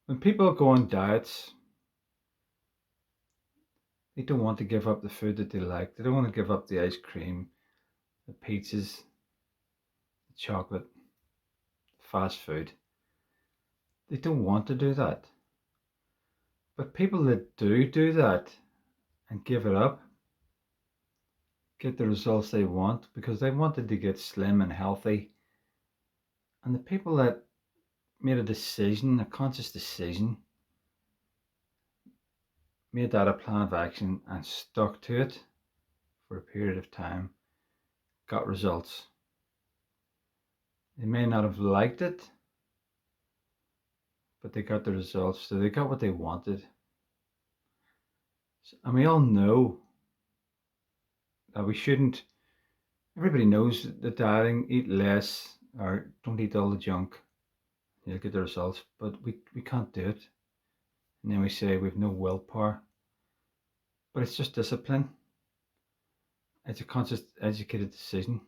When people go on diets, they don't want to give up the food that they like. They don't want to give up the ice cream, the pizzas, the chocolate, fast food. They don't want to do that. But people that do that and give it up get the results they want because they wanted to get slim and healthy. And the people that made a decision, a conscious decision, made that a plan of action and stuck to it for a period of time, got results. They may not have liked it, but they got the results. So they got what they wanted. And we all know that we shouldn't, everybody knows that dieting, eat less or don't eat all the junk. You'll get the results, but we can't do it. And then we say we've no willpower. But it's just discipline. It's a conscious, educated decision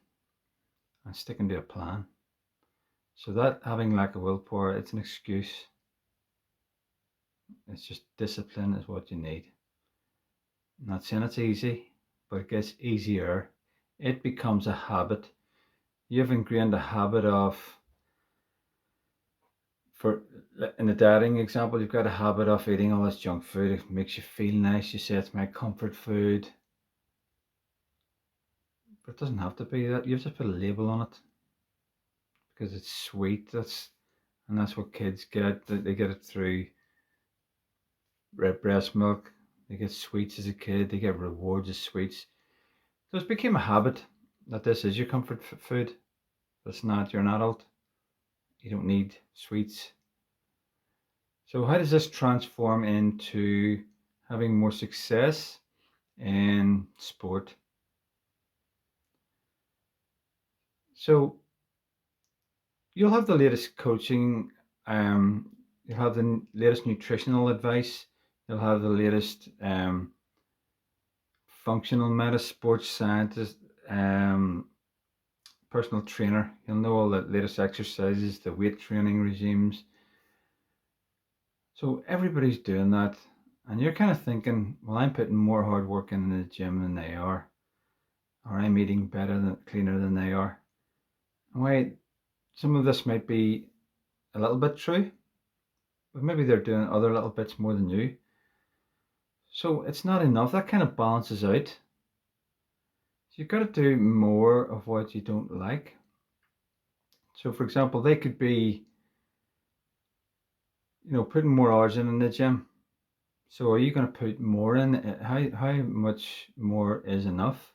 and sticking to a plan. So that having lack of willpower, it's an excuse. It's just discipline is what you need. I'm not saying it's easy, but it gets easier. It becomes a habit. You've ingrained a habit of, in the dieting example, you've got a habit of eating all this junk food. It makes you feel nice. You say it's my comfort food. But it doesn't have to be that. You have to put a label on it because it's sweet. That's what kids get. They get it through red breast milk. They get sweets as a kid. They get rewards as sweets. So it became a habit that this is your comfort food. That's not. You're an adult. You don't need sweets. So how does this transform into having more success in sport? So you'll have the latest coaching, you'll have the latest nutritional advice, you'll have the latest functional medicine, sports scientist, personal trainer. You'll know all the latest exercises, the weight training regimes. So everybody's doing that, and you're kind of thinking, well, I'm putting more hard work in the gym than they are, or I'm eating better, cleaner than they are. And why some of this might be a little bit true, but maybe they're doing other little bits more than you. So it's not enough. That kind of balances out. So you've got to do more of what you don't like. So for example, they could be, putting more hours in the gym. So are you going to put more in? How much more is enough?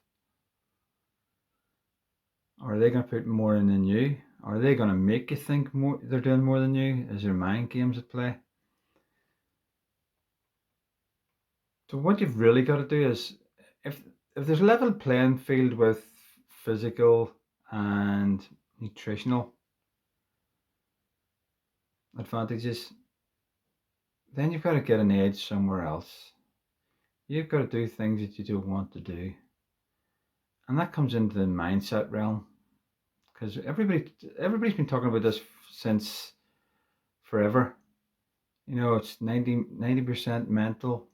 Or are they going to put more in than you? Or are they going to make you think more? They're doing more than you? Is there mind games at play? So what you've really got to do is, if there's a level playing field with physical and nutritional advantages, then you've got to get an edge somewhere else. You've got to do things that you don't want to do. And that comes into the mindset realm. Because everybody's been talking about this since forever. It's 90% mental.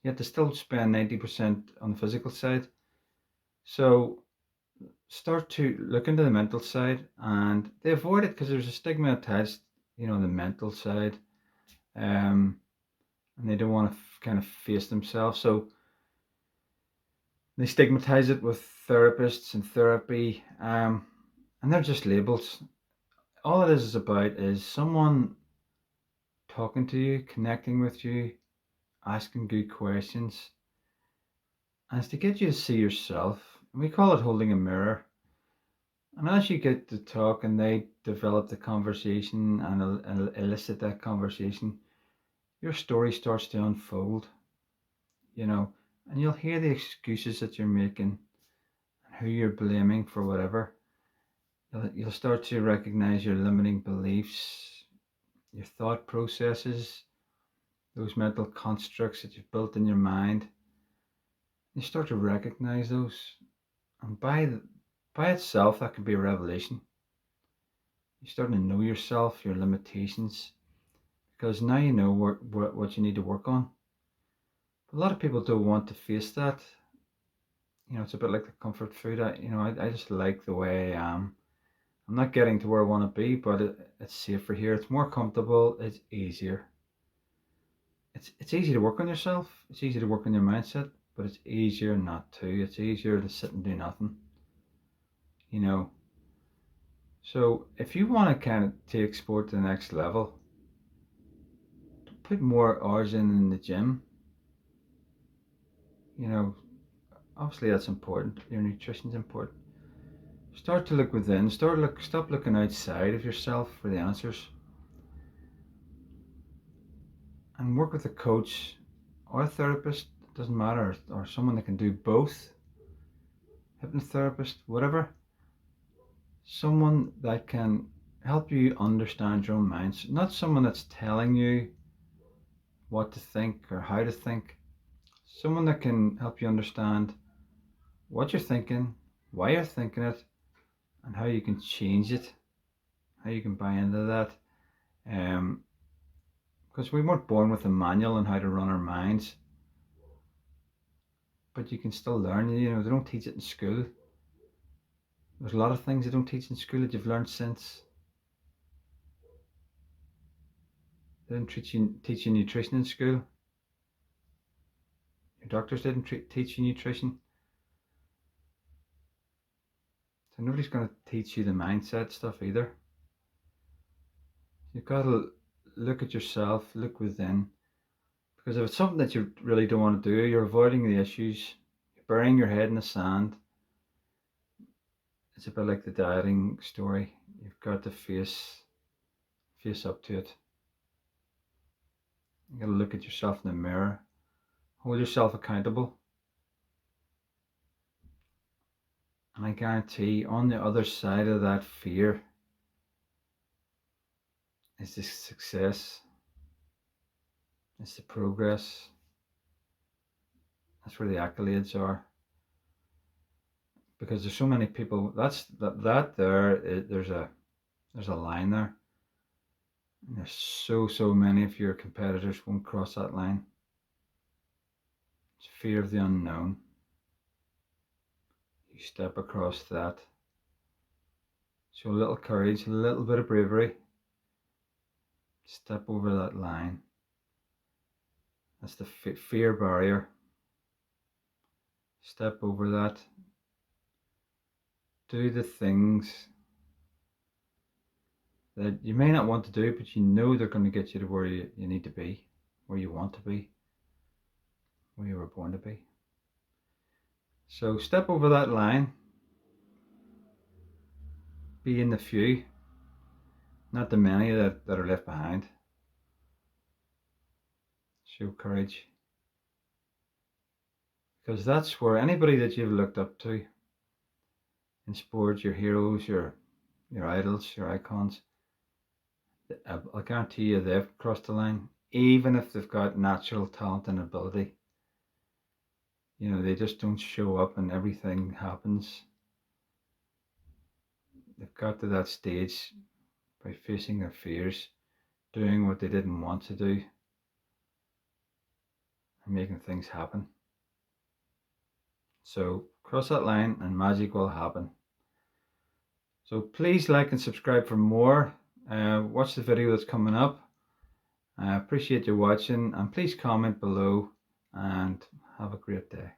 You have to still spend 90% on the physical side. So start to look into the mental side, and they avoid it because there's a stigma attached, the mental side, and they don't want to kind of face themselves. So they stigmatize it with therapists and therapy, and they're just labels. All it is about is someone talking to you, connecting with you, asking good questions, and it's to get you to see yourself. And we call it holding a mirror. And as you get to talk and they develop the conversation and elicit that conversation, your story starts to unfold, and you'll hear the excuses that you're making and who you're blaming for whatever. You'll start to recognize your limiting beliefs, your thought processes, those mental constructs that you've built in your mind. You start to recognize those, and by itself, that can be a revelation. You're starting to know yourself, your limitations, because now you know what you need to work on. A lot of people don't want to face that. It's a bit like the comfort food. I just like the way I am. I'm not getting to where I want to be, but it's safer here. It's more comfortable. It's easier. It's easy to work on yourself. It's easy to work on your mindset, but it's easier not to. It's easier to sit and do nothing. You know. So if you want to kind of take sport to the next level, put more hours in the gym. Obviously that's important. Your nutrition's important. Start to look within. Stop looking outside of yourself for the answers, and work with a coach or a therapist. It doesn't matter, or someone that can do both. Hypnotherapist, whatever. Someone that can help you understand your own mind. Not someone that's telling you what to think or how to think. Someone that can help you understand what you're thinking, why you're thinking it, and how you can change it, how you can buy into that. Because we weren't born with a manual on how to run our minds, but you can still learn. They don't teach it in school. There's a lot of things they don't teach in school that you've learned since. They didn't teach you nutrition in school. Your doctors didn't teach you nutrition. So nobody's going to teach you the mindset stuff either. You've got to look at yourself, look within. Because if it's something that you really don't want to do, you're avoiding the issues, you're burying your head in the sand. It's a bit like the dieting story. You've got to face up to it. You got to look at yourself in the mirror, hold yourself accountable, and I guarantee on the other side of that fear is the success, it's the progress. That's where the accolades are. Because there's so many people. There's a line there. And there's so many of your competitors won't cross that line. It's fear of the unknown. You step across that. Show a little courage, a little bit of bravery. Step over that line. That's the fear barrier. Step over that. Do the things that you may not want to do, but you know they're going to get you to where you need to be, where you want to be, where you were born to be. So step over that line. Be in the few, not the many that are left behind. Show courage. Because that's where anybody that you've looked up to in sport, your heroes, your idols, your icons, I guarantee you they've crossed the line, even if they've got natural talent and ability. They just don't show up and everything happens. They've got to that stage by facing their fears, doing what they didn't want to do, and making things happen. So cross that line and magic will happen. So please like and subscribe for more. Watch the video that's coming up. I appreciate you watching, and please comment below and have a great day.